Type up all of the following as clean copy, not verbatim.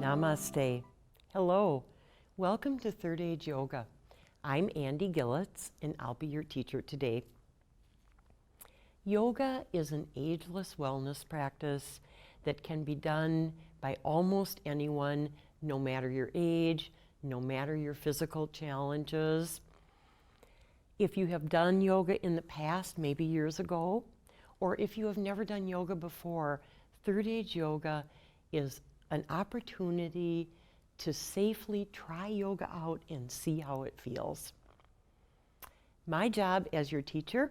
Namaste. Hello. Welcome to Third Age Yoga. I'm Andy Gilats, and I'll be your teacher today. Yoga is an ageless wellness practice that can be done by almost anyone, no matter your age, no matter your physical challenges. If you have done yoga in the past, maybe years ago, or if you have never done yoga before, Third Age Yoga is an opportunity to safely try yoga out and see how it feels. My job as your teacher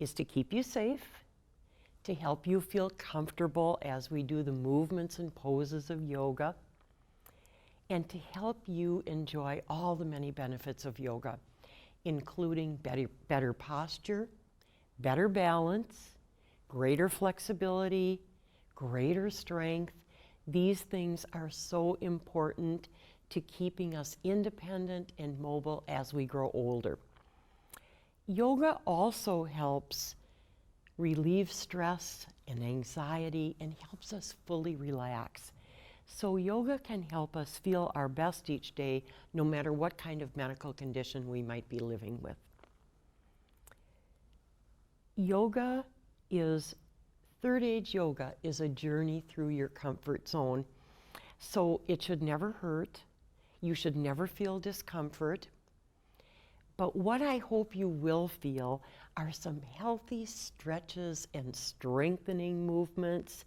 is to keep you safe, to help you feel comfortable as we do the movements and poses of yoga, and to help you enjoy all the many benefits of yoga, including better posture, better balance, greater flexibility, greater strength. These things are so important to keeping us independent and mobile as we grow older. Yoga also helps relieve stress and anxiety and helps us fully relax. So yoga can help us feel our best each day, no matter what kind of medical condition we might be living with. Third Age Yoga is a journey through your comfort zone. So it should never hurt. You should never feel discomfort. But what I hope you will feel are some healthy stretches and strengthening movements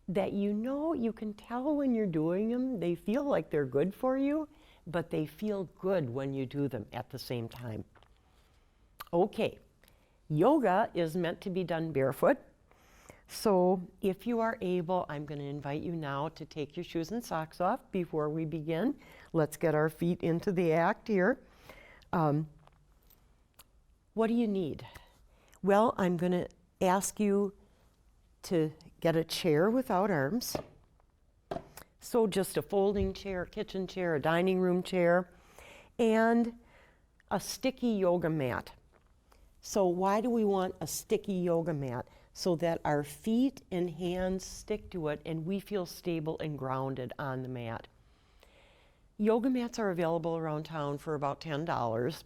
that you can tell when you're doing them. They feel like they're good for you, but they feel good when you do them at the same time. Okay, yoga is meant to be done barefoot. So if you are able, I'm going to invite you now to take your shoes and socks off before we begin. Let's get our feet into the act here. What do you need? Well, I'm going to ask you to get a chair without arms. So just a folding chair, kitchen chair, a dining room chair, and a sticky yoga mat. So why do we want a sticky yoga mat? So that our feet and hands stick to it and we feel stable and grounded on the mat. Yoga mats are available around town for about $10.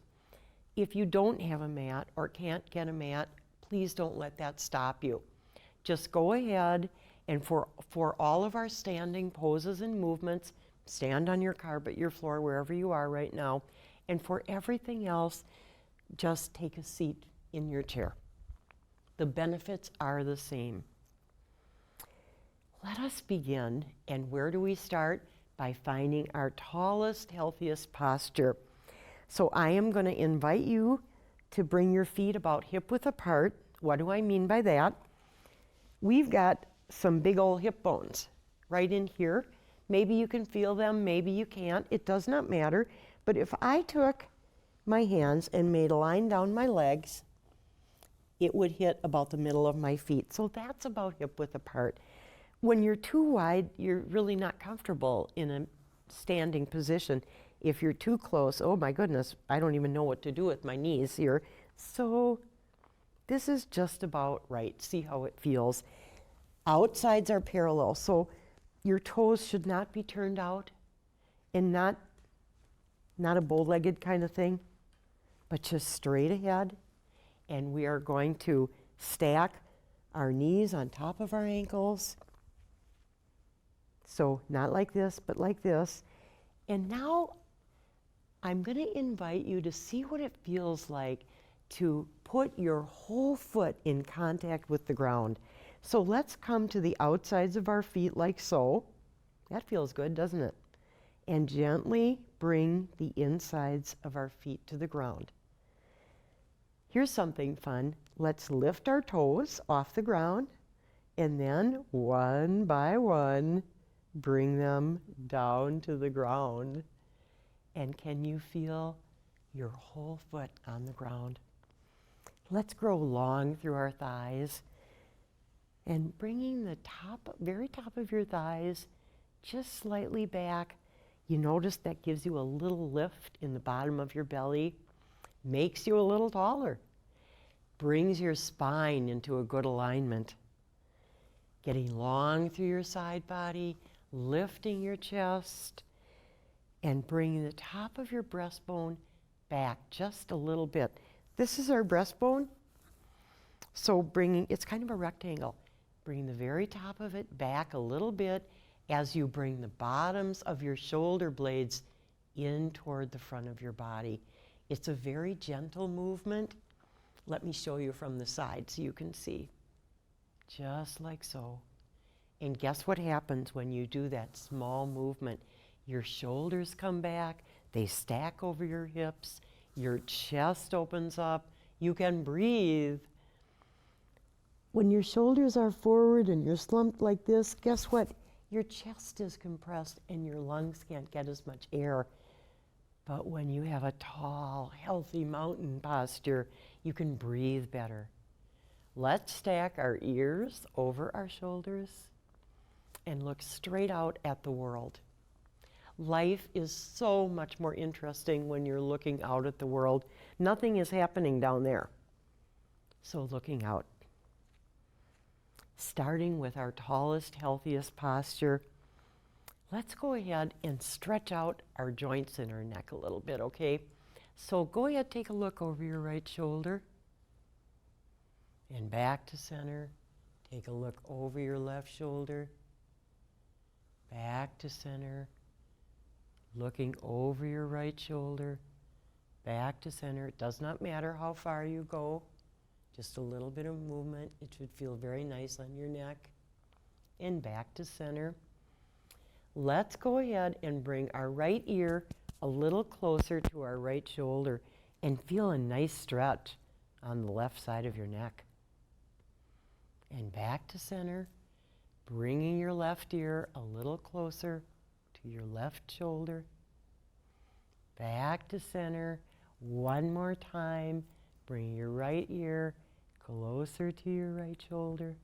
If you don't have a mat or can't get a mat, please don't let that stop you. Just go ahead and for all of our standing poses and movements, stand on your carpet, your floor, wherever you are right now. And for everything else, just take a seat in your chair. The benefits are the same. Let us begin, and where do we start? By finding our tallest, healthiest posture. So I am going to invite you to bring your feet about hip-width apart. What do I mean by that? We've got some big old hip bones right in here. Maybe you can feel them, maybe you can't. It does not matter. But if I took my hands and made a line down my legs, it would hit about the middle of my feet. So that's about hip width apart. When you're too wide, you're really not comfortable in a standing position. If you're too close, oh my goodness, I don't even know what to do with my knees here. So this is just about right. See how it feels. Outsides are parallel, so your toes should not be turned out and not a bow-legged kind of thing, but just straight ahead. And we are going to stack our knees on top of our ankles. So not like this, but like this. And now I'm going to invite you to see what it feels like to put your whole foot in contact with the ground. So let's come to the outsides of our feet like so. That feels good, doesn't it? And gently bring the insides of our feet to the ground. Here's something fun. Let's lift our toes off the ground and then one by one, bring them down to the ground. And can you feel your whole foot on the ground? Let's grow long through our thighs and bringing the very top of your thighs just slightly back. You notice that gives you a little lift in the bottom of your belly. Makes you a little taller, brings your spine into a good alignment. Getting long through your side body, lifting your chest and bringing the top of your breastbone back just a little bit. This is our breastbone. So it's kind of a rectangle. Bring the very top of it back a little bit as you bring the bottoms of your shoulder blades in toward the front of your body. It's a very gentle movement. Let me show you from the side so you can see. Just like so. And guess what happens when you do that small movement? Your shoulders come back, they stack over your hips, your chest opens up, you can breathe. When your shoulders are forward and you're slumped like this, guess what? Your chest is compressed and your lungs can't get as much air. But when you have a tall, healthy mountain posture, you can breathe better. Let's stack our ears over our shoulders and look straight out at the world. Life is so much more interesting when you're looking out at the world. Nothing is happening down there. So looking out. Starting with our tallest, healthiest posture, let's go ahead and stretch out our joints in our neck a little bit, okay? So go ahead, take a look over your right shoulder and back to center. Take a look over your left shoulder, back to center. Looking over your right shoulder, back to center. It does not matter how far you go, just a little bit of movement. It should feel very nice on your neck. And back to center. Let's go ahead and bring our right ear a little closer to our right shoulder and feel a nice stretch on the left side of your neck. And back to center, bringing your left ear a little closer to your left shoulder. Back to center. One more time. Bring your right ear closer to your right shoulder.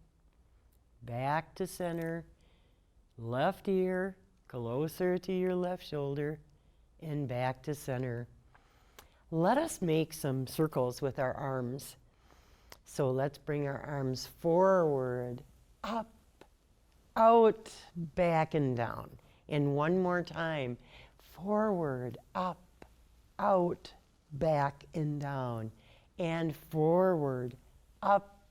Back to center. Left ear closer to your left shoulder. And back to center. Let us make some circles with our arms. So let's bring our arms forward, up, out, back, and down. And one more time, forward, up, out, back, and down. And forward, up,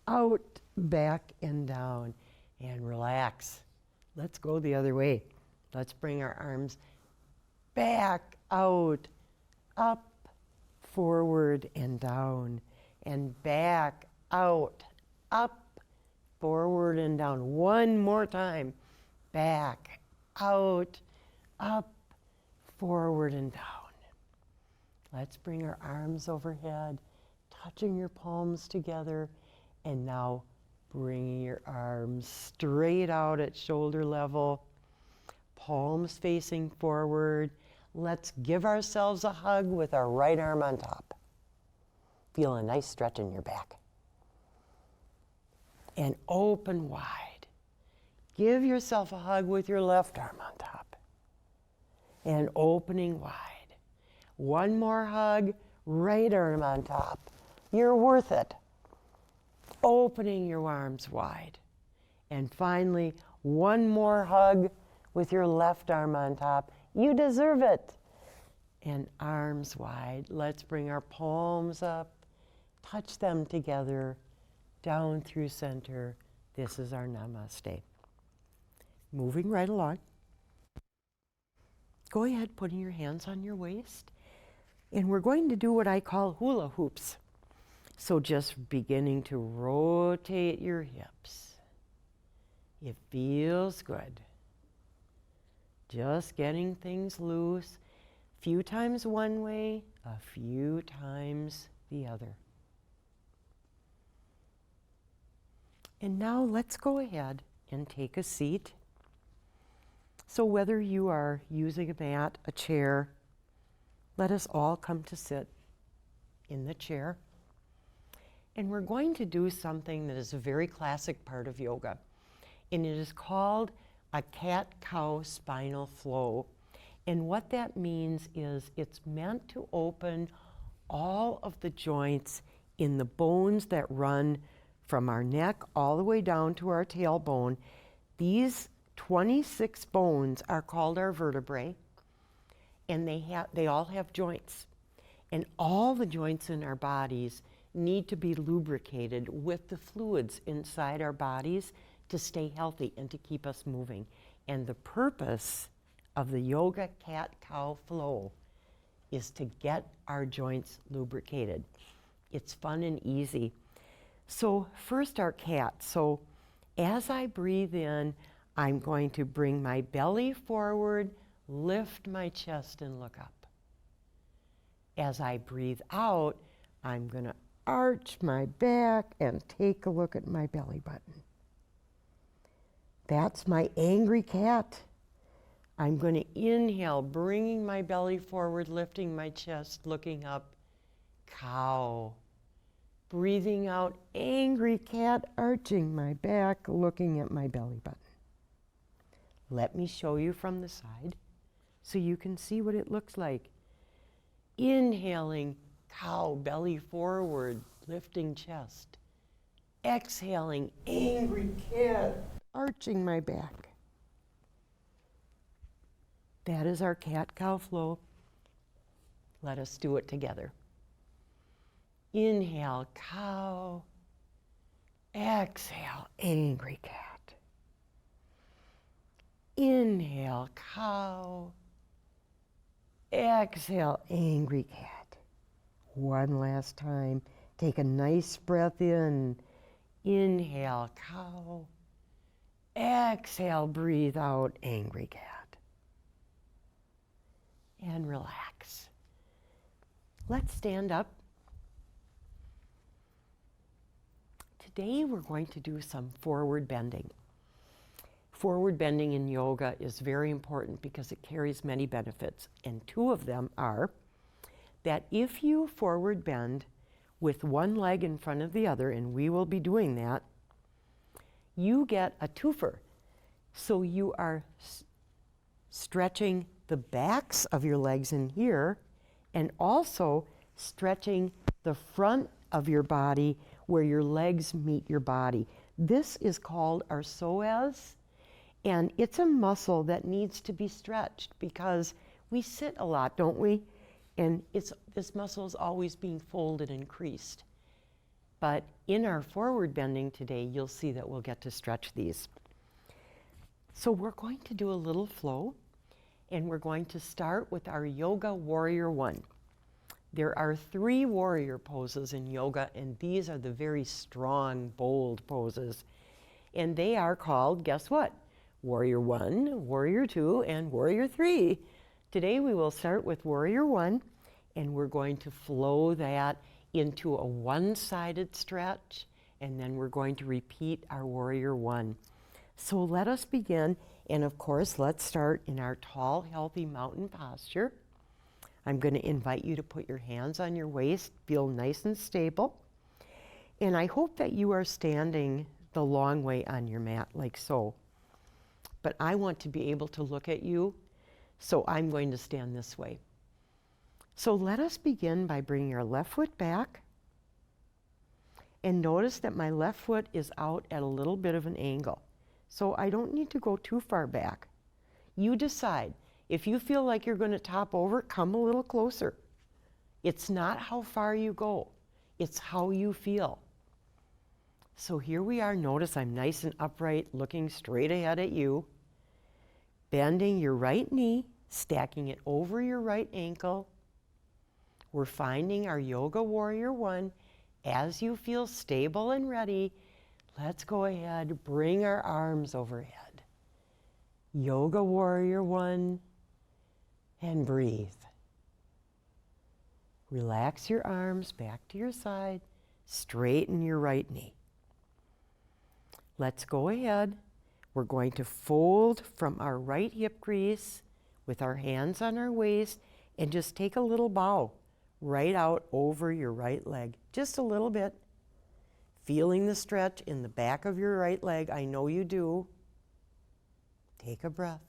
out, back, and down. And relax. Let's go the other way. Let's bring our arms back, out, up, forward, and down. And back, out, up, forward, and down. One more time. Back, out, up, forward, and down. Let's bring our arms overhead, touching your palms together, and now bringing your arms straight out at shoulder level, palms facing forward. Let's give ourselves a hug with our right arm on top. Feel a nice stretch in your back. And open wide. Give yourself a hug with your left arm on top. And opening wide. One more hug, right arm on top. You're worth it. Opening your arms wide. And finally, one more hug with your left arm on top. You deserve it. And arms wide. Let's bring our palms up. Touch them together, down through center. This is our namaste. Moving right along. Go ahead, putting your hands on your waist. And we're going to do what I call hula hoops. So just beginning to rotate your hips. It feels good. Just getting things loose. Few times one way, a few times the other. And now let's go ahead and take a seat. So whether you are using a mat, a chair, let us all come to sit in the chair. And we're going to do something that is a very classic part of yoga. And it is called a cat-cow spinal flow. And what that means is it's meant to open all of the joints in the bones that run from our neck all the way down to our tailbone. These 26 bones are called our vertebrae, and they all have joints. And all the joints in our bodies need to be lubricated with the fluids inside our bodies to stay healthy and to keep us moving. And the purpose of the yoga cat-cow flow is to get our joints lubricated. It's fun and easy. So first our cat. So as I breathe in, I'm going to bring my belly forward, lift my chest and look up. As I breathe out, I'm going to arch my back and take a look at my belly button. That's my angry cat. I'm going to inhale, bringing my belly forward, lifting my chest, looking up. Cow. Breathing out, angry cat, arching my back, looking at my belly button. Let me show you from the side so you can see what it looks like. Inhaling, cow, belly forward, lifting chest. Exhaling, angry cat, arching my back. That is our cat-cow flow. Let us do it together. Inhale, cow. Exhale, angry cat. Inhale, cow. Exhale, angry cat. One last time. Take a nice breath in. Inhale, cow. Exhale, breathe out, angry cat. And relax. Let's stand up. Today we're going to do some forward bending. Forward bending in yoga is very important because it carries many benefits, and two of them are that if you forward bend with one leg in front of the other, and we will be doing that, you get a twofer. So you are stretching the backs of your legs in here and also stretching the front of your body where your legs meet your body. This is called our psoas, and it's a muscle that needs to be stretched because we sit a lot, don't we? And this muscle is always being folded and creased. But in our forward bending today, you'll see that we'll get to stretch these. So we're going to do a little flow, and we're going to start with our Yoga Warrior One. There are 3 warrior poses in yoga, and these are the very strong, bold poses. And they are called, guess what? Warrior 1, Warrior 2, and Warrior 3. Today we will start with Warrior 1, and we're going to flow that into a one-sided stretch, and then we're going to repeat our Warrior 1. So let us begin, and of course, let's start in our tall, healthy mountain posture. I'm going to invite you to put your hands on your waist, feel nice and stable. And I hope that you are standing the long way on your mat, like so. But I want to be able to look at you, so I'm going to stand this way. So let us begin by bringing our left foot back. And notice that my left foot is out at a little bit of an angle. So I don't need to go too far back. You decide. If you feel like you're going to top over, come a little closer. It's not how far you go, it's how you feel. So here we are. Notice I'm nice and upright, looking straight ahead at you. Bending your right knee, stacking it over your right ankle. We're finding our Yoga Warrior One. As you feel stable and ready, let's go ahead, bring our arms overhead. Yoga Warrior One. And breathe. Relax your arms back to your side. Straighten your right knee. Let's go ahead. We're going to fold from our right hip crease with our hands on our waist and just take a little bow right out over your right leg. Just a little bit. Feeling the stretch in the back of your right leg. I know you do. Take a breath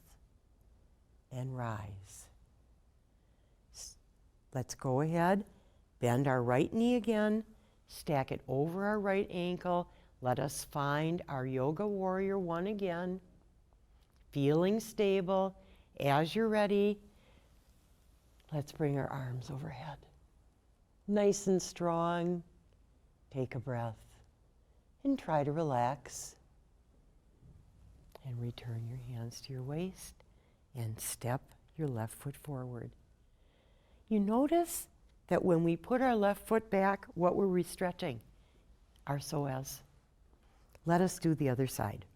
and rise. Let's go ahead, bend our right knee again, stack it over our right ankle. Let us find our Yoga Warrior One again. feeling stable. As you're ready, let's bring our arms overhead. Nice and strong. Take a breath and try to relax. And return your hands to your waist and step your left foot forward. You notice that when we put our left foot back, what were we stretching? Our psoas. Let us do the other side.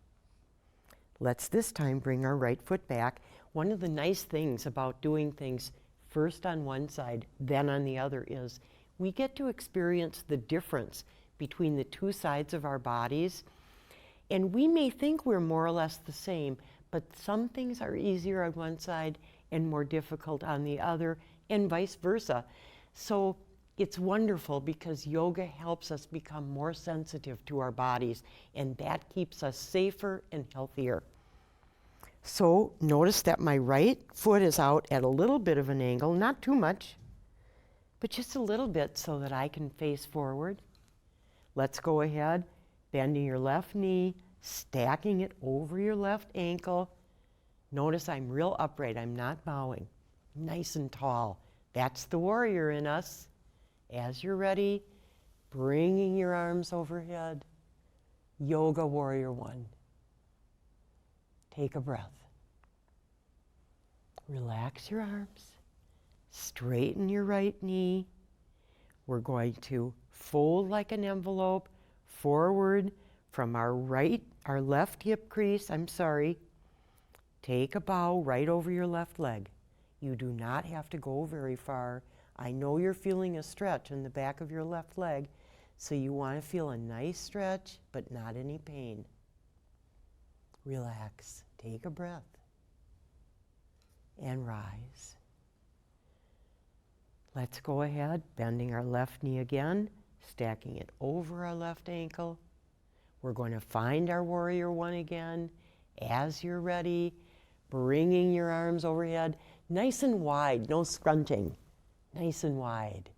Let's this time bring our right foot back. One of the nice things about doing things first on one side, then on the other is we get to experience the difference between the two sides of our bodies. And we may think we're more or less the same, but some things are easier on one side and more difficult on the other, and vice versa. So it's wonderful because yoga helps us become more sensitive to our bodies, and that keeps us safer and healthier. So notice that my right foot is out at a little bit of an angle, not too much, but just a little bit so that I can face forward. Let's go ahead, bending your left knee, stacking it over your left ankle. Notice I'm real upright, I'm not bowing. Nice and tall. That's the warrior in us. As you're ready, bringing your arms overhead. Yoga Warrior One. Take a breath. Relax your arms. Straighten your right knee. We're going to fold like an envelope forward from our left hip crease, Take a bow right over your left leg. You do not have to go very far. I know you're feeling a stretch in the back of your left leg, so you want to feel a nice stretch, but not any pain. Relax. Take a breath. And rise. Let's go ahead, bending our left knee again, stacking it over our left ankle. We're going to find our Warrior One again. As you're ready, bringing your arms overhead, nice and wide, no scrunching, nice and wide.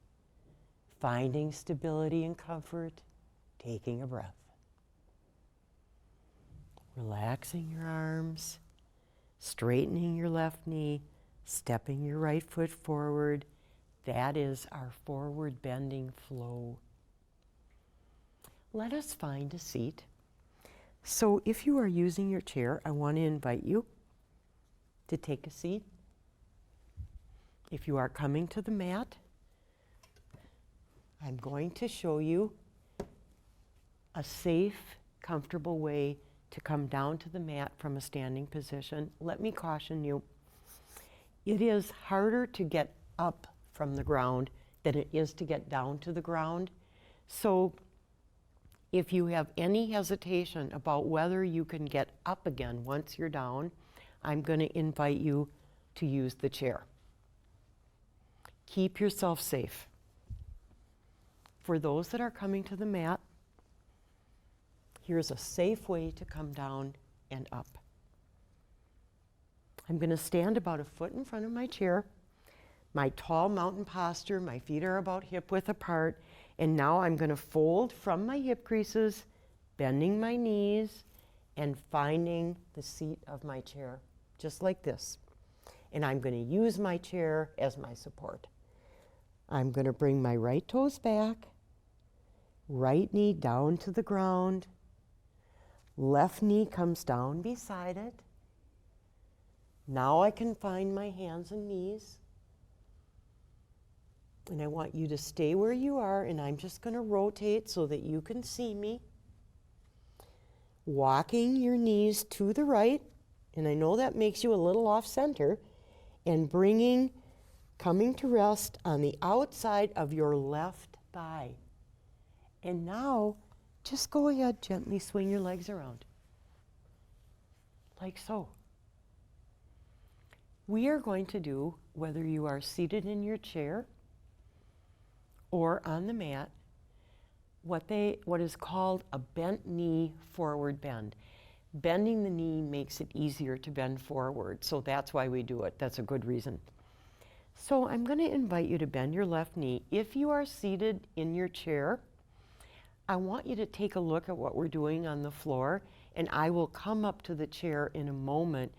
Finding stability and comfort, taking a breath. Relaxing your arms, straightening your left knee, stepping your right foot forward. That is our forward bending flow. Let us find a seat. So if you are using your chair, I want to invite you to take a seat. If you are coming to the mat, I'm going to show you a safe, comfortable way to come down to the mat from a standing position. Let me caution you, it is harder to get up from the ground than it is to get down to the ground. So if you have any hesitation about whether you can get up again once you're down, I'm going to invite you to use the chair. Keep yourself safe. For those that are coming to the mat, here's a safe way to come down and up. I'm going to stand about a foot in front of my chair. My tall mountain posture, my feet are about hip width apart, and now I'm going to fold from my hip creases, bending my knees, and finding the seat of my chair, just like this. And I'm going to use my chair as my support. I'm going to bring my right toes back, right knee down to the ground, left knee comes down beside it. Now I can find my hands and knees. And I want you to stay where you are, and I'm just going to rotate so that you can see me. Walking your knees to the right, and I know that makes you a little off center, and coming to rest on the outside of your left thigh. And now, just go ahead, gently swing your legs around, like so. We are going to do, whether you are seated in your chair or on the mat, what is called a bent knee forward bend. Bending the knee makes it easier to bend forward, so that's why we do it. That's a good reason. So I'm going to invite you to bend your left knee. If you are seated in your chair, I want you to take a look at what we're doing on the floor, And I will come up to the chair in a moment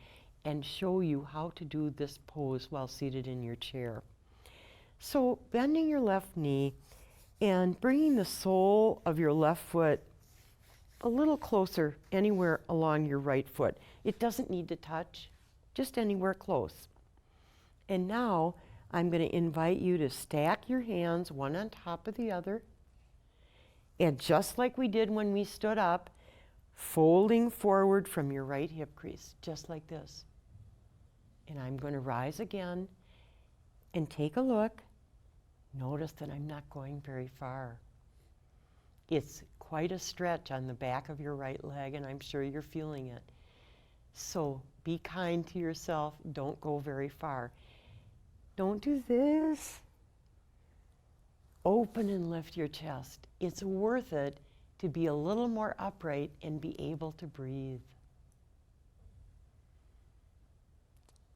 and show you how to do this pose while seated in your chair. So bending your left knee and bringing the sole of your left foot a little closer anywhere along your right foot. It doesn't need to touch, just anywhere close. And now I'm going to invite you to stack your hands one on top of the other. And just like we did when we stood up, folding forward from your right hip crease, just like this. And I'm going to rise again and take a look. Notice that I'm not going very far. It's quite a stretch on the back of your right leg, and I'm sure you're feeling it. So be kind to yourself. Don't go very far. Don't do this. Open and lift your chest. It's worth it to be a little more upright and be able to breathe.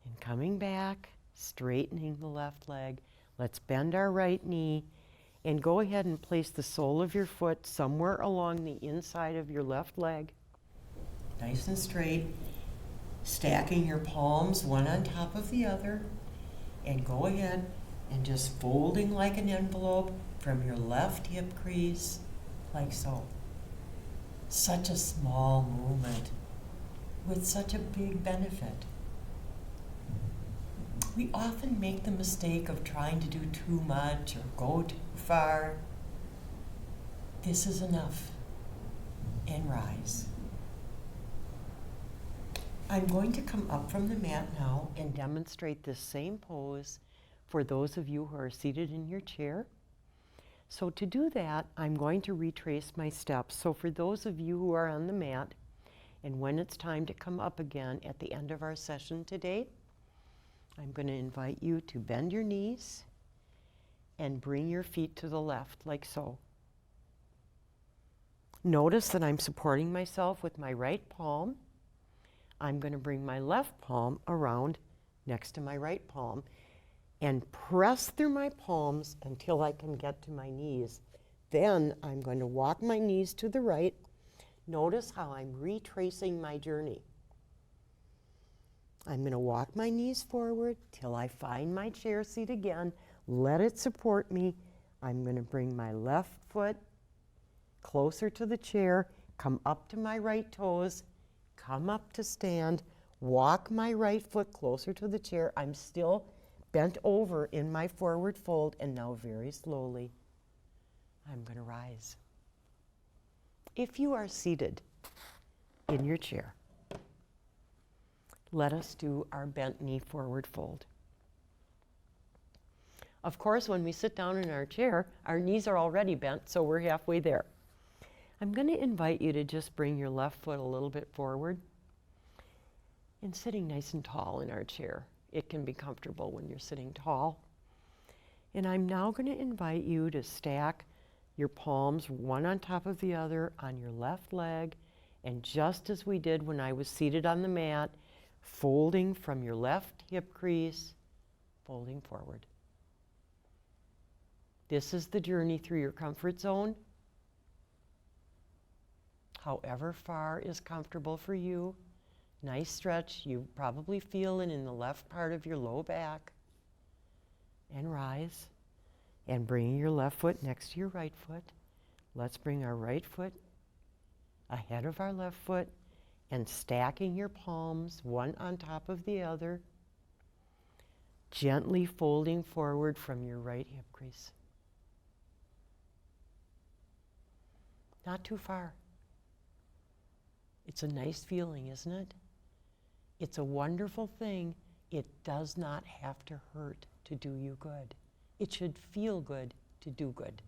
And coming back, straightening the left leg. Let's bend our right knee and go ahead and place the sole of your foot somewhere along the inside of your left leg. Nice and straight. Stacking your palms one on top of the other. And go ahead and just folding like an envelope from your left hip crease, like so. Such a small movement with such a big benefit. We often make the mistake of trying to do too much or go too far. This is enough. And rise. I'm going to come up from the mat now and demonstrate this same pose for those of you who are seated in your chair. So to do that, I'm going to retrace my steps. So for those of you who are on the mat, and when it's time to come up again at the end of our session today, I'm going to invite you to bend your knees and bring your feet to the left, like so. Notice that I'm supporting myself with my right palm. I'm going to bring my left palm around next to my right palm and press through my palms until I can get to my knees. Then I'm going to walk my knees to the right. Notice how I'm retracing my journey. I'm going to walk my knees forward till I find my chair seat again. Let it support me. I'm going to bring my left foot closer to the chair, come up to my right toes, come up to stand, walk my right foot closer to the chair. I'm still bent over in my forward fold, and now very slowly, I'm going to rise. If you are seated in your chair, let us do our bent knee forward fold. Of course, when we sit down in our chair, our knees are already bent, so we're halfway there. I'm going to invite you to just bring your left foot a little bit forward and sitting nice and tall in our chair. It can be comfortable when you're sitting tall. And I'm now going to invite you to stack your palms one on top of the other on your left leg, and just as we did when I was seated on the mat, folding from your left hip crease, folding forward. This is the journey through your comfort zone. However far is comfortable for you. Nice stretch. You probably feel it in the left part of your low back. And rise. And bring your left foot next to your right foot. Let's bring our right foot ahead of our left foot and stacking your palms one on top of the other. Gently folding forward from your right hip crease. Not too far. It's a nice feeling, isn't it? It's a wonderful thing. It does not have to hurt to do you good. It should feel good to do good.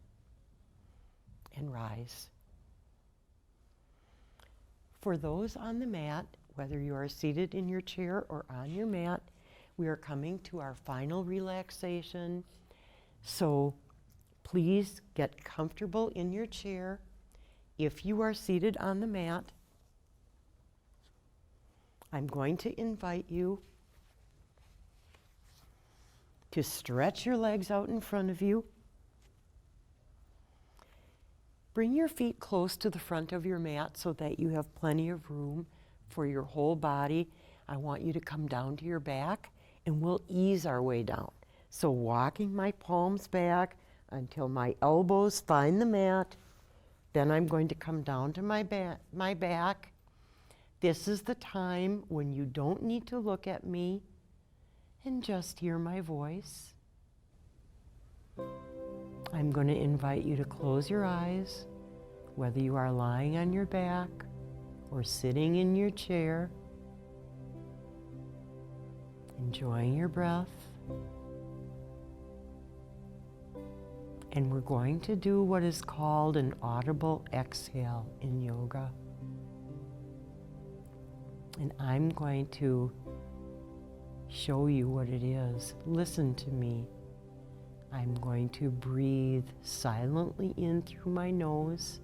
And rise. For those on the mat, whether you are seated in your chair or on your mat, we are coming to our final relaxation. So please get comfortable in your chair. If you are seated on the mat, I'm going to invite you to stretch your legs out in front of you. Bring your feet close to the front of your mat so that you have plenty of room for your whole body. I want you to come down to your back, and we'll ease our way down. So walking my palms back until my elbows find the mat. Then I'm going to come down to my back. This is the time when you don't need to look at me and just hear my voice. I'm going to invite you to close your eyes, whether you are lying on your back or sitting in your chair, enjoying your breath. And we're going to do what is called an audible exhale in yoga. And I'm going to show you what it is. Listen to me. I'm going to breathe silently in through my nose,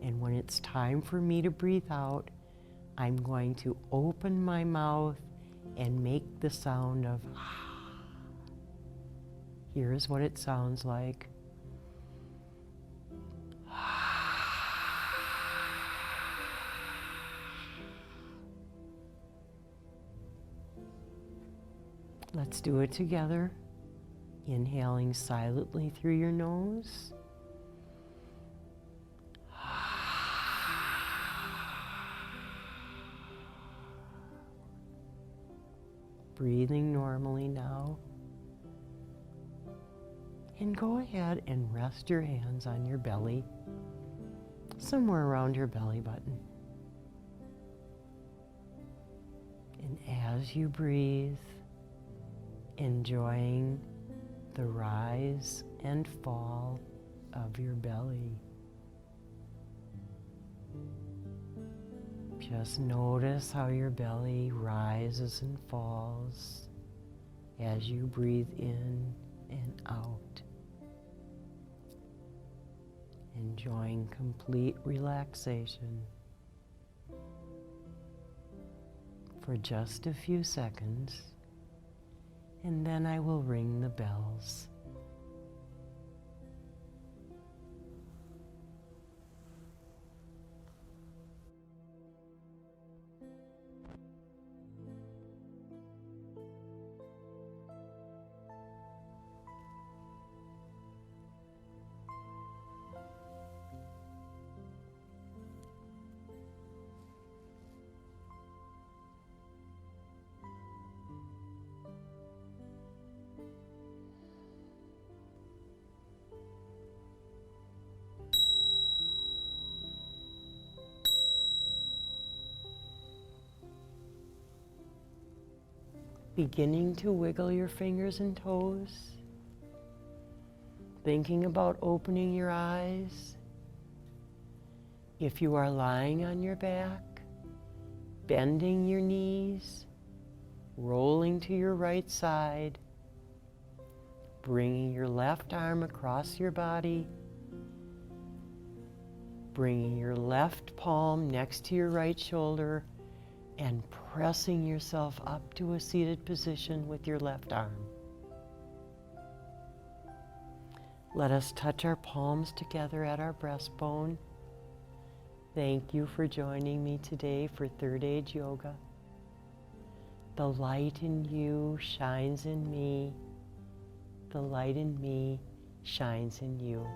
and when it's time for me to breathe out, I'm going to open my mouth and make the sound of Here's what it sounds like. Let's do it together. Inhaling silently through your nose. Breathing normally now. And go ahead and rest your hands on your belly, somewhere around your belly button. And as you breathe, enjoying the rise and fall of your belly. Just notice how your belly rises and falls as you breathe in and out. Enjoying complete relaxation for just a few seconds, and then I will ring the bells. Beginning to wiggle your fingers and toes, thinking about opening your eyes. If you are lying on your back, bending your knees, rolling to your right side, bringing your left arm across your body, bringing your left palm next to your right shoulder, and pressing yourself up to a seated position with your left arm. Let us touch our palms together at our breastbone. Thank you for joining me today for Third Age Yoga. The light in you shines in me. The light in me shines in you.